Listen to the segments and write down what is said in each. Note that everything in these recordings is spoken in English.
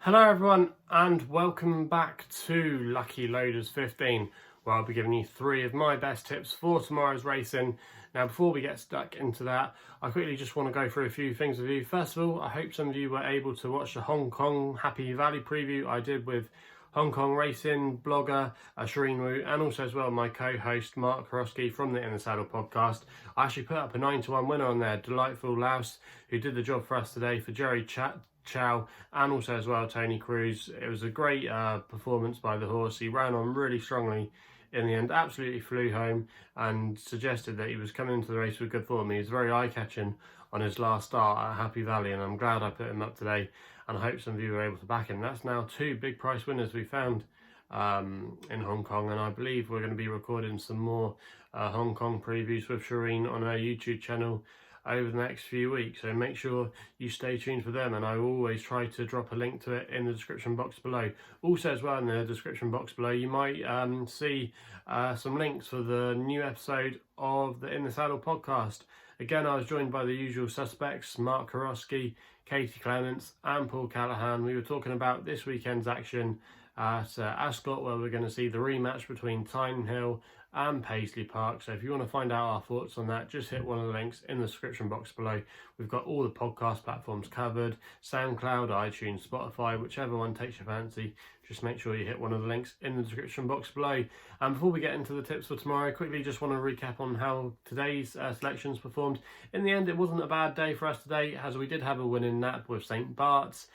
Hello everyone and welcome back to Lucky Loaders 15, where I'll be giving you 3 of my best tips for tomorrow's racing. Now before we get stuck into that, I quickly just want to go through a few things with you. First of all, I hope some of you were able to watch the Hong Kong Happy Valley preview I did with Hong Kong racing blogger Shireen Wu, and also as well my co-host Mark Karosky from the In the Saddle podcast. I actually put up a 9-1 winner on there, Delightful Louse, who did the job for us today for Jerry Chow, and also as well Tony Cruz. It was a great performance by the horse. He ran on really strongly in the end, absolutely flew home and suggested that he was coming into the race with good form. He was very eye-catching on his last start at Happy Valley, and I'm glad I put him up today, and I hope some of you were able to back him. That's now 2 big price winners we found in Hong Kong, and I believe we're going to be recording some more Hong Kong previews with Shireen on our YouTube channel over the next few weeks, so make sure you stay tuned for them, and I always try to drop a link to it in the description box below. Also as well, in the description box below you might see some links for the new episode of the In the Saddle podcast. Again, I was joined by the usual suspects, Mark Karosky, Katie Clements and Paul Callahan. We were talking about this weekend's action at Ascot, where we're going to see the rematch between Tyne Hill and Paisley Park. So if you want to find out our thoughts on that, just hit one of the links in the description box below. We've got all the podcast platforms covered: SoundCloud, iTunes, Spotify, whichever one takes your fancy. Just make sure you hit one of the links in the description box below. And before we get into the tips for tomorrow, quickly just want to recap on how today's selections performed. In the end, it wasn't a bad day for us today, as we did have a winning nap with St Barts.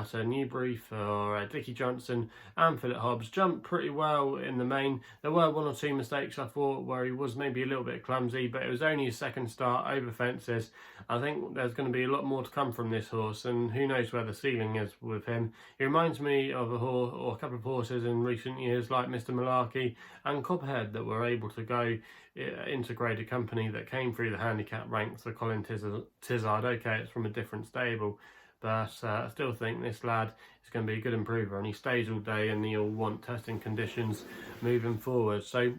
So Newbury for Dickie Johnson and Philip Hobbs jumped pretty well in the main. There were 1 or 2 mistakes, I thought, where he was maybe a little bit clumsy, but it was only his second start over fences. I think there's going to be a lot more to come from this horse, and who knows where the ceiling is with him. He reminds me of a horse, or a couple of horses in recent years, like Mr Malarkey and Copperhead, that were able to go into Grade A Company, that came through the handicap ranks for Colin Tizard. Okay, it's from a different stable, but I still think this lad is going to be a good improver, and he stays all day and he'll want testing conditions moving forward. So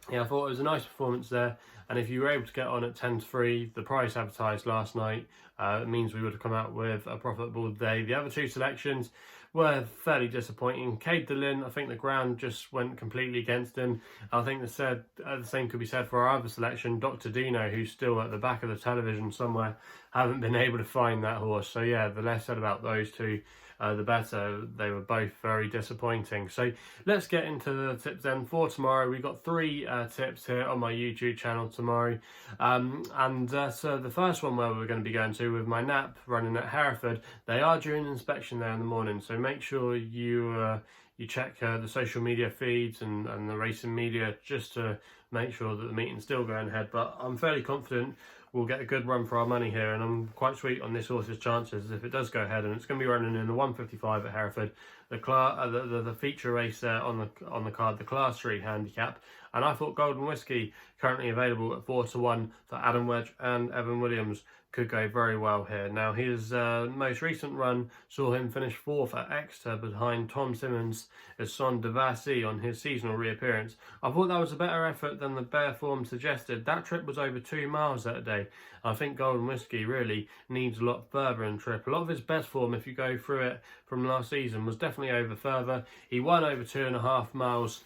yeah, I thought it was a nice performance there, and if you were able to get on at 10-3, the price advertised last night, it means we would have come out with a profitable day. The other 2 selections were fairly disappointing. Caid, I think the ground just went completely against him. I think the same could be said for our other selection, Docte Dino, who's still at the back of the television somewhere. Haven't been able to find that horse. So yeah, the less said about those 2, the better. They were both very disappointing. So let's get into the tips then for tomorrow. We've got 3 tips here on my YouTube channel tomorrow. So the first one, where we're going to be going to with my nap running at Hereford, they are due an inspection there in the morning. So make sure you check the social media feeds and the racing media, just to make sure that the meeting's still going ahead. But I'm fairly confident we'll get a good run for our money here, and I'm quite sweet on this horse's chances if it does go ahead. And it's going to be running in the 155 at Hereford, the feature race on the card, the Class 3 handicap. And I thought Golden Whisky, currently available at 4-1 for Adam Wedge and Evan Williams, could go very well here. Now, his most recent run saw him finish 4th at Exeter behind Tom Simmons' Son de Vassy on his seasonal reappearance. I thought that was a better effort than the bare form suggested. That trip was over 2 miles that day. I think Golden Whisky really needs a lot further in trip. A lot of his best form, if you go through it from last season, was definitely over further. He won over 2.5 miles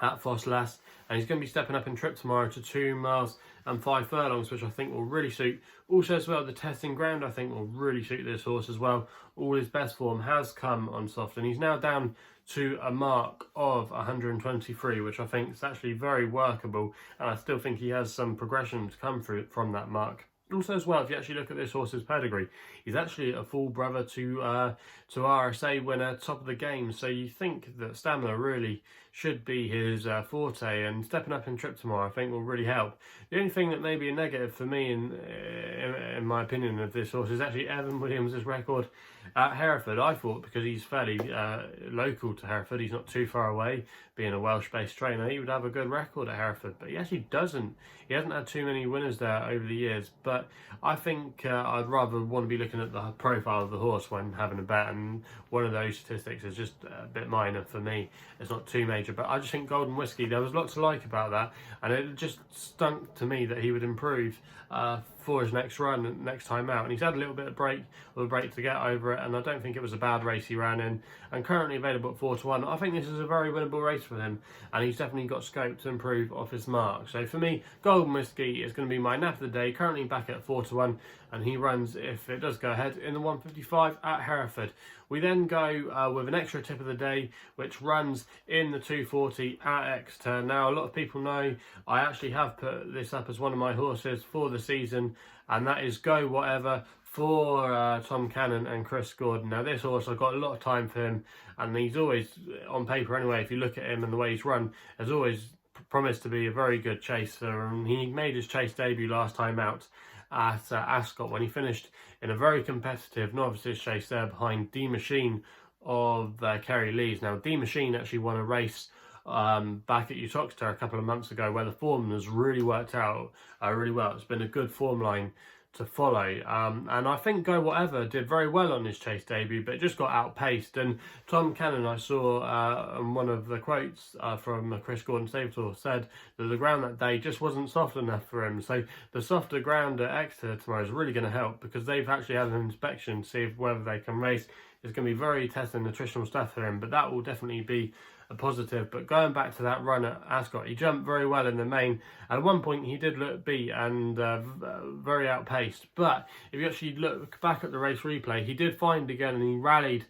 at Fosslas, and he's going to be stepping up in trip tomorrow to 2 miles and 5 furlongs, which I think will really suit. Also as well, the testing ground I think will really suit this horse as well. All his best form has come on soft, and he's now down to a mark of 123, which I think is actually very workable, and I still think he has some progression to come through from that mark. Also as well, if you actually look at this horse's pedigree, he's actually a full brother to RSA winner, Top of the Game. So you think that stamina really should be his forte, and stepping up in trip tomorrow I think will really help. The only thing that may be a negative for me, in my opinion, of this horse is actually Evan Williams' record at Hereford. I thought, because he's fairly local to Hereford, he's not too far away, being a Welsh-based trainer, he would have a good record at Hereford, but he actually doesn't. He hasn't had too many winners there over the years, but I think I'd rather want to be looking at the profile of the horse when having a bet, and one of those statistics is just a bit minor for me. It's not too major, but I just think Golden Whisky, there was lots to like about that, and it just stunk to me that he would improve for his next run, next time out. And he's had a little bit of break to get over it, and I don't think it was a bad race he ran in. And currently available at 4-1. I think this is a very winnable race for him, and he's definitely got scope to improve off his mark. So for me, Golden Whisky is going to be my nap of the day, currently back at 4-1, and he runs, if it does go ahead, in the 155 at Hereford. We then go with an extra tip of the day, which runs in the 240 at Exeter. Now, a lot of people know I actually have put this up as one of my horses for the season, and that is Go Whatever for Tom Cannon and Chris Gordon. Now, this horse, I've got a lot of time for him, and he's always, on paper anyway, if you look at him and the way he's run, has always promised to be a very good chaser, and he made his chase debut last time out at Ascot when he finished in a very competitive novices chase there behind D Machine of Kerry Lees. Now, D Machine actually won a race back at Docte a couple of months ago where the form has really worked out really well. It's been a good form line to follow, and I think Go Whatever did very well on his chase debut, but just got outpaced. And Tom Cannon, I saw one of the quotes from Chris Gordon Stable said that the ground that day just wasn't soft enough for him. So the softer ground at Exeter tomorrow is really going to help, because they've actually had an inspection to see whether they can race. It's going to be very testing nutritional stuff for him, but that will definitely be a positive. But going back to that run at Ascot, he jumped very well in the main. At one point he did look beat and very outpaced, but if you actually look back at the race replay, he did find again and he rallied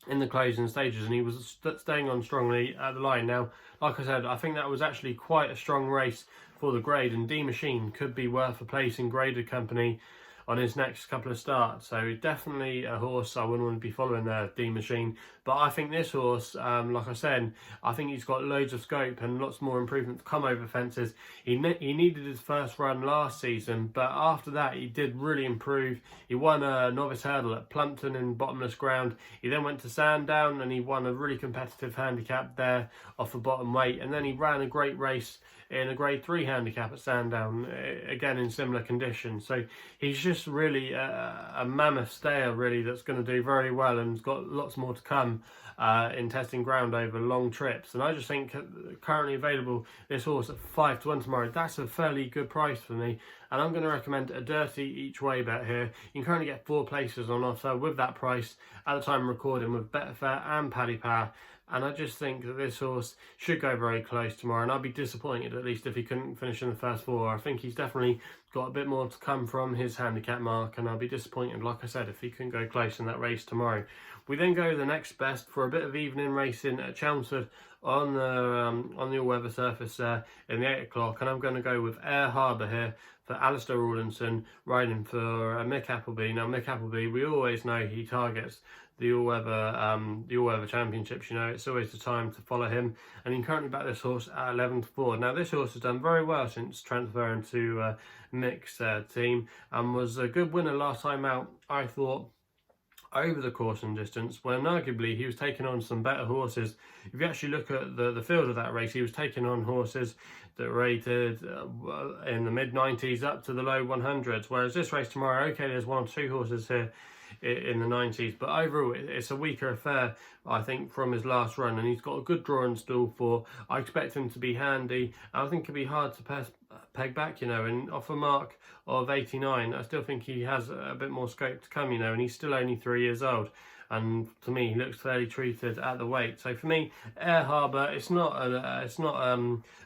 in the closing stages, and he was staying on strongly at the line. Now, like I said, I think that was actually quite a strong race for the grade, and D Machine could be worth a place in graded company on his next couple of starts. So definitely a horse I wouldn't want to be following there, D Machine. But I think this horse, like I said, I think he's got loads of scope and lots more improvement to come over fences. He needed his first run last season, but after that he did really improve. He won a novice hurdle at Plumpton in bottomless ground. He then went to Sandown and he won a really competitive handicap there off the bottom weight, and then he ran a great race in a grade 3 handicap at Sandown, again in similar conditions. So he's just really a mammoth stayer, really, that's going to do very well, and has got lots more to come in testing ground over long trips. And I just think currently available, this horse at 5-1 tomorrow, that's a fairly good price for me. And I'm going to recommend a dirty each way bet here. You can currently get 4 places on offer with that price at the time of recording with Betfair and Paddy Power. And I just think that this horse should go very close tomorrow, and I'd be disappointed at least if he couldn't finish in the first 4. I think he's definitely got a bit more to come from his handicap mark, and I'll be disappointed, like I said, if he couldn't go close in that race tomorrow. We then go the next best for a bit of evening racing at Chelmsford on the all-weather surface there in the 8 o'clock, and I'm going to go with Harbour here for Alistair Rawlinson, riding for Mick Appleby. Now, Mick Appleby, we always know he targets the all-weather championships. You know, it's always the time to follow him, and he can currently back this horse at 11-4. Now, this horse has done very well since transferring to Mick's team, and was a good winner last time out, I thought, over the course and distance, when arguably he was taking on some better horses. If you actually look at the field of that race, he was taking on horses that rated in the mid-90s up to the low 100s, whereas this race tomorrow, okay, there's 1 or 2 horses here in the 90s, but overall it's a weaker affair, I think, from his last run, and he's got a good draw and stall for. I expect him to be handy. I think it'll be hard to peg back, you know, and off a mark of 89, I still think he has a bit more scope to come, you know, and he's still only 3 years old. And to me, he looks fairly treated at the weight. So for me, Harbour, it's not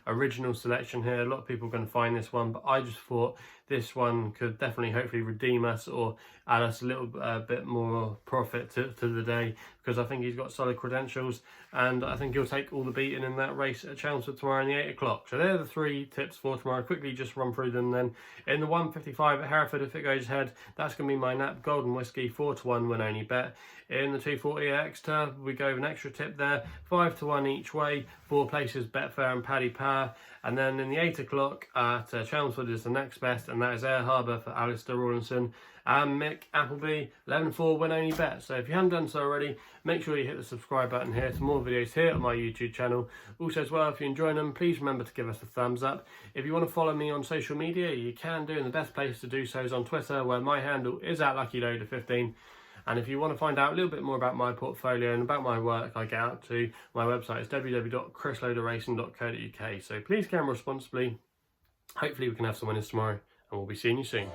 original selection here. A lot of people are going to find this one, but I just thought this one could definitely, hopefully, redeem us or add us a little bit more profit to the day, because I think he's got solid credentials, and I think he'll take all the beating in that race at Chelmsford tomorrow in the 8 o'clock. So they're the 3 tips for tomorrow. Quickly just run through them then. In the 155 at Hereford, if it goes ahead, that's going to be my nap. Golden Whisky, 4-1 win only bet. In the 240 at Exeter, we go with an extra tip there, 5-1 each way, 4 places, Betfair and Paddy Power. And then in the 8 o'clock at Chelmsford is the next best, and that is Harbour for Alistair Rawlinson and Mick Appleby, 11-4 win only bet. So if you haven't done so already, make sure you hit the subscribe button here for more videos here on my YouTube channel. Also as well, if you're enjoying them, please remember to give us a thumbs up. If you want to follow me on social media, you can do, and the best place to do so is on Twitter, where my handle is @LuckyLoader15. And if you want to find out a little bit more about my portfolio and about my work, I get out to my website. It's www.chrisloaderracing.co.uk. So please gamble responsibly. Hopefully we can have some winners tomorrow. we'll be seeing you soon.